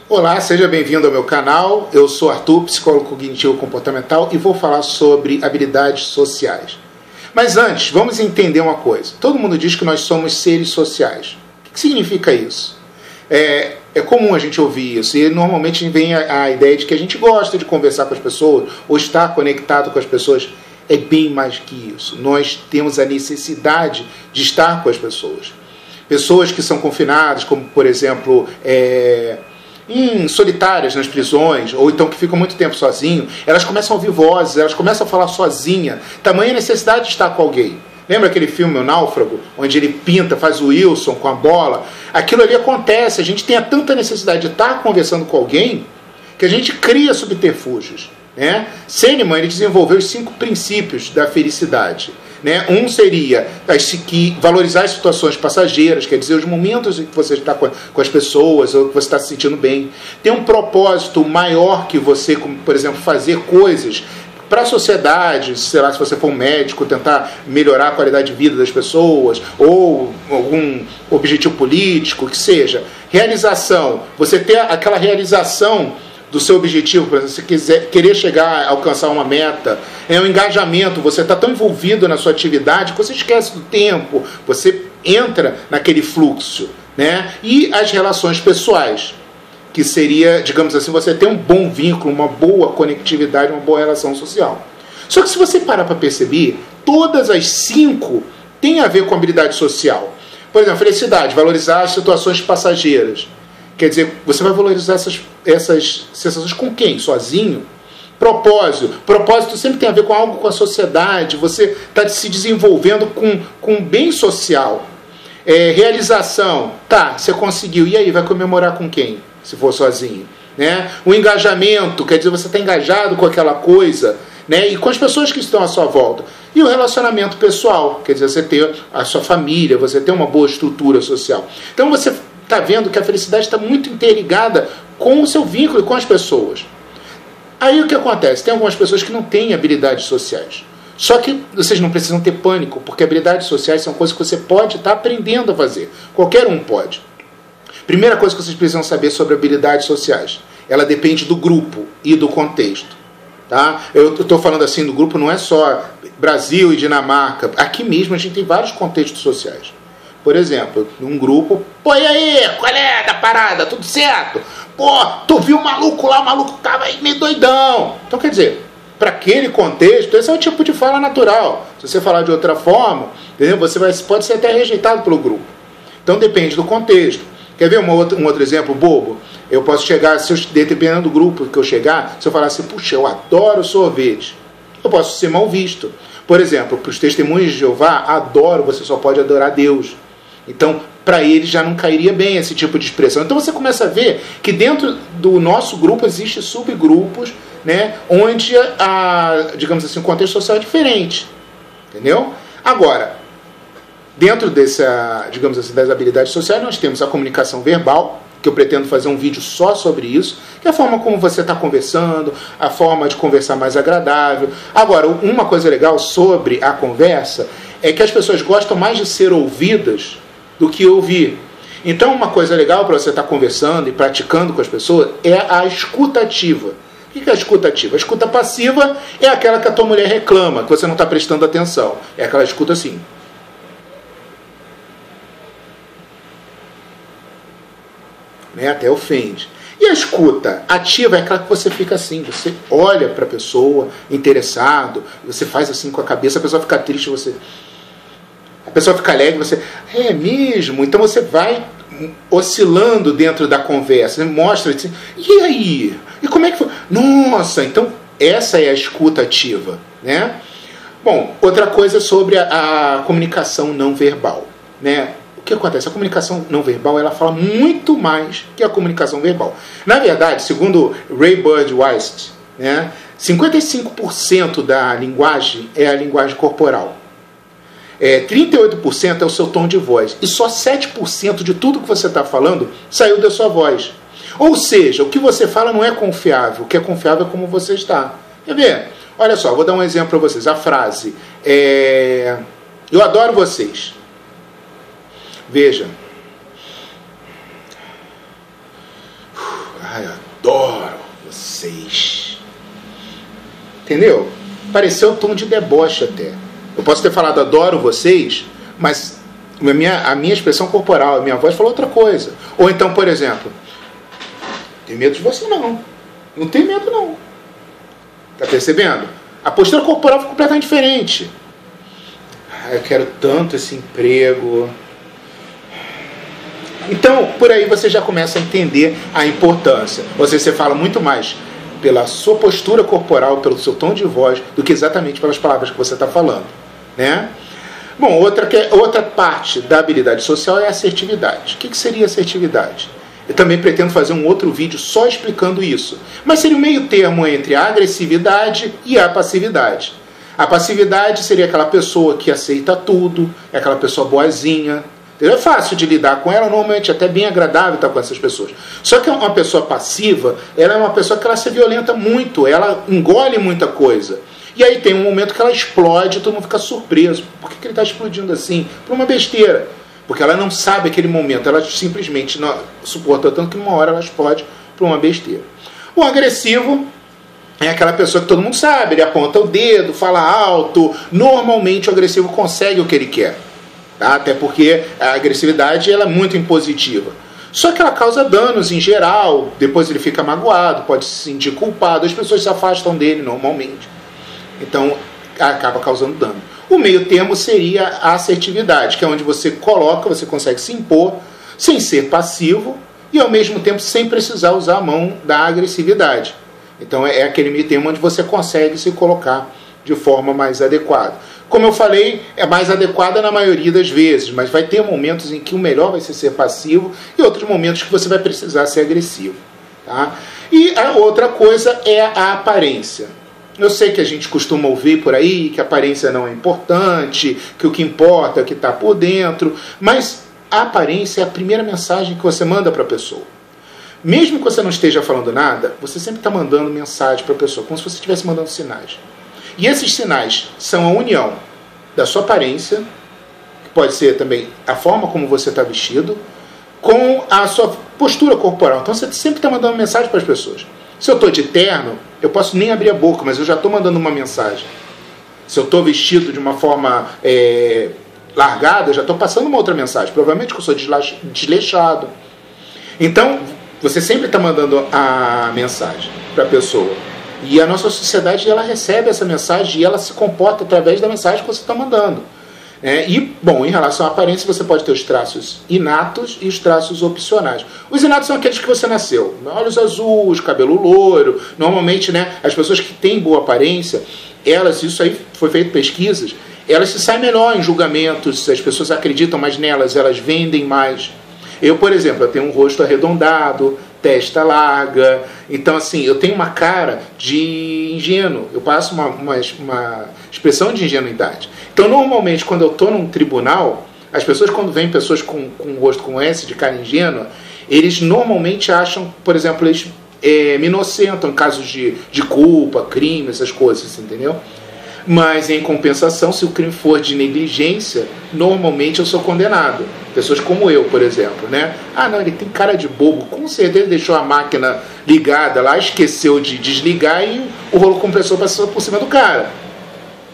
Olá, seja bem-vindo ao meu canal. Eu sou Arthur, psicólogo cognitivo comportamental, e vou falar sobre habilidades sociais. Mas antes, vamos entender uma coisa. Todo mundo diz que nós somos seres sociais. O que significa isso? É comum a gente ouvir isso, e normalmente vem a ideia de que a gente gosta de conversar com as pessoas, ou estar conectado com as pessoas. É bem mais que isso. Nós temos a necessidade de estar com as pessoas. Pessoas que são confinadas, como por exemplo, solitárias nas prisões, ou então que ficam muito tempo sozinhos, elas começam a ouvir vozes, elas começam a falar sozinha. Tamanha necessidade de estar com alguém. Lembra aquele filme O Náufrago, onde ele pinta, faz o Wilson com a bola? Aquilo ali acontece, a gente tem tanta necessidade de estar conversando com alguém, que a gente cria subterfúgios. Kahneman, ele desenvolveu os 5 princípios da felicidade. Um seria valorizar as situações passageiras, quer dizer, os momentos em que você está com as pessoas, ou que você está se sentindo bem. Tem um propósito maior que você, como, por exemplo, fazer coisas para a sociedade, sei lá, se você for um médico, tentar melhorar a qualidade de vida das pessoas, ou algum objetivo político, que seja. Realização, você ter aquela realização do seu objetivo, por exemplo, você querer chegar a alcançar uma meta. Um engajamento, você está tão envolvido na sua atividade que você esquece do tempo, você entra naquele fluxo. E as relações pessoais, que seria, digamos assim, você ter um bom vínculo, uma boa conectividade, uma boa relação social. Só que se você parar para perceber, todas as 5 têm a ver com habilidade social. Por exemplo, felicidade, valorizar as situações passageiras. Quer dizer, você vai valorizar essas sensações com quem? Sozinho? Propósito sempre tem a ver com algo com a sociedade, você está se desenvolvendo com um bem social. Realização, você conseguiu, e aí, vai comemorar com quem? Se for sozinho. O engajamento, quer dizer, você está engajado com aquela coisa, e com as pessoas que estão à sua volta. E o relacionamento pessoal, quer dizer, você ter a sua família, você ter uma boa estrutura social. Então você está vendo que a felicidade está muito interligada com o seu vínculo com as pessoas. Aí o que acontece? Tem algumas pessoas que não têm habilidades sociais. Só que vocês não precisam ter pânico, porque habilidades sociais são coisas que você pode estar aprendendo a fazer. Qualquer um pode. Primeira coisa que vocês precisam saber sobre habilidades sociais. Ela depende do grupo e do contexto. Eu estou falando assim do grupo, não é só Brasil e Dinamarca. Aqui mesmo a gente tem vários contextos sociais. Por exemplo, num grupo, e aí, qual é da parada? Tudo certo? Tu viu o maluco lá, o maluco tava aí meio doidão. Então, quer dizer, para aquele contexto, esse é o tipo de fala natural. Se você falar de outra forma, entendeu? Você pode ser até rejeitado pelo grupo. Então, depende do contexto. Quer ver um outro exemplo bobo? Eu posso chegar, dependendo do grupo que eu chegar, se eu falar assim, puxa, eu adoro sorvete, eu posso ser mal visto. Por exemplo, para os testemunhos de Jeová, você só pode adorar Deus. Então, para eles já não cairia bem esse tipo de expressão. Então você começa a ver que dentro do nosso grupo existem subgrupos, onde, digamos assim, o contexto social é diferente. Entendeu? Agora, dentro digamos assim, das habilidades sociais, nós temos a comunicação verbal, que eu pretendo fazer um vídeo só sobre isso, que é a forma como você está conversando, a forma de conversar mais agradável. Agora, uma coisa legal sobre a conversa é que as pessoas gostam mais de ser ouvidas do que ouvir. Então, uma coisa legal para você estar conversando e praticando com as pessoas é a escuta ativa. O que é a escuta ativa? A escuta passiva é aquela que a tua mulher reclama, que você não está prestando atenção. É aquela escuta assim. Até ofende. E a escuta ativa é aquela que você fica assim, você olha para a pessoa, interessado, você faz assim com a cabeça, a pessoa fica triste, a pessoa fica alegre, você... É mesmo? Então você vai oscilando dentro da conversa, mostra assim, e aí? E como é que foi? Nossa, então essa é a escuta ativa. Bom, outra coisa sobre a comunicação não verbal. O que acontece? A comunicação não verbal, ela fala muito mais que a comunicação verbal. Na verdade, segundo Ray Birdwhite, 55% da linguagem é a linguagem corporal. 38% é o seu tom de voz. E só 7% de tudo que você está falando saiu da sua voz. Ou seja, o que você fala não é confiável. O que é confiável é como você está. Quer ver? Olha só, vou dar um exemplo para vocês. A frase eu adoro vocês. Veja. Ai, eu adoro vocês. Entendeu? Pareceu um tom de deboche até. Eu posso ter falado adoro vocês, mas a minha expressão corporal, a minha voz falou outra coisa. Ou então, por exemplo, tem medo de você não. Não tem medo não. Tá percebendo? A postura corporal fica completamente diferente. Eu quero tanto esse emprego. Então, por aí você já começa a entender a importância. Ou seja, você fala muito mais pela sua postura corporal, pelo seu tom de voz, do que exatamente pelas palavras que você está falando, né? Bom, outra parte da habilidade social é a assertividade. O que seria assertividade? Eu também pretendo fazer um outro vídeo só explicando isso. Mas seria o meio termo entre a agressividade e a passividade. A passividade seria aquela pessoa que aceita tudo, é aquela pessoa boazinha. É fácil de lidar com ela, normalmente até bem agradável estar com essas pessoas. Só que uma pessoa passiva, ela é uma pessoa que ela se violenta muito, ela engole muita coisa. E aí tem um momento que ela explode e todo mundo fica surpreso. Por que ele está explodindo assim? Por uma besteira. Porque ela não sabe aquele momento, ela simplesmente não suporta tanto que uma hora ela explode por uma besteira. O agressivo é aquela pessoa que todo mundo sabe, ele aponta o dedo, fala alto. Normalmente o agressivo consegue o que ele quer. Tá? Até porque a agressividade ela é muito impositiva. Só que ela causa danos em geral, depois ele fica magoado, pode se sentir culpado, as pessoas se afastam dele normalmente. Então acaba causando dano. O meio termo seria a assertividade, que é onde você coloca, você consegue se impor, sem ser passivo, e ao mesmo tempo sem precisar usar a mão da agressividade. Então é aquele meio termo onde você consegue se colocar de forma mais adequada. Como eu falei, é mais adequada na maioria das vezes, mas vai ter momentos em que o melhor vai ser passivo e outros momentos que você vai precisar ser agressivo. Tá? E a outra coisa é a aparência. Eu sei que a gente costuma ouvir por aí que a aparência não é importante, que o que importa é o que está por dentro, mas a aparência é a primeira mensagem que você manda para a pessoa. Mesmo que você não esteja falando nada, você sempre está mandando mensagem para a pessoa, como se você estivesse mandando sinais. E esses sinais são a união da sua aparência, que pode ser também a forma como você está vestido, com a sua postura corporal. Então você sempre está mandando mensagem para as pessoas. Se eu estou de terno, eu posso nem abrir a boca, mas eu já estou mandando uma mensagem. Se eu estou vestido de uma forma largada, eu já estou passando uma outra mensagem. Provavelmente que eu sou desleixado. Então, você sempre está mandando a mensagem para a pessoa. E a nossa sociedade ela recebe essa mensagem e ela se comporta através da mensagem que você está mandando. Bom, em relação à aparência, você pode ter os traços inatos e os traços opcionais. Os inatos são aqueles que você nasceu. Olhos azuis, cabelo loiro. Normalmente, as pessoas que têm boa aparência, isso aí foi feito pesquisas, elas se saem melhor em julgamentos, as pessoas acreditam mais nelas, elas vendem mais. Eu, por exemplo, eu tenho um rosto arredondado, testa larga, então assim, eu tenho uma cara de ingênuo, eu passo uma expressão de ingenuidade. Então normalmente quando eu estou num tribunal, as pessoas quando veem pessoas com um rosto com esse, de cara ingênua, eles normalmente acham, por exemplo, eles me inocentam em casos de culpa, crime, essas coisas, entendeu? Mas, em compensação, se o crime for de negligência, normalmente eu sou condenado. Pessoas como eu, por exemplo, Ah, não, ele tem cara de bobo. Com certeza deixou a máquina ligada lá, esqueceu de desligar e o rolo compressor passou por cima do cara.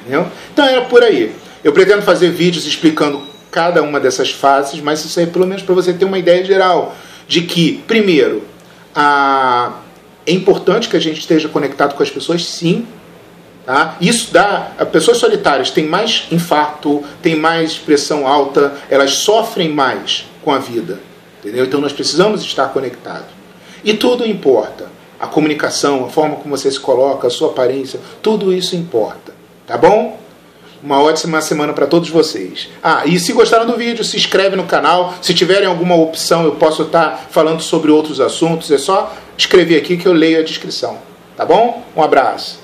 Entendeu? Então, era por aí. Eu pretendo fazer vídeos explicando cada uma dessas fases, mas isso aí pelo menos para você ter uma ideia geral de que, primeiro, é importante que a gente esteja conectado com as pessoas, sim. Tá? Isso dá. Pessoas solitárias têm mais infarto, têm mais pressão alta, elas sofrem mais com a vida. Entendeu? Então nós precisamos estar conectados. E tudo importa. A comunicação, a forma como você se coloca, a sua aparência, tudo isso importa. Tá bom? Uma ótima semana para todos vocês. E se gostaram do vídeo, se inscreve no canal. Se tiverem alguma opção, eu posso estar falando sobre outros assuntos. É só escrever aqui que eu leio a descrição. Tá bom? Um abraço.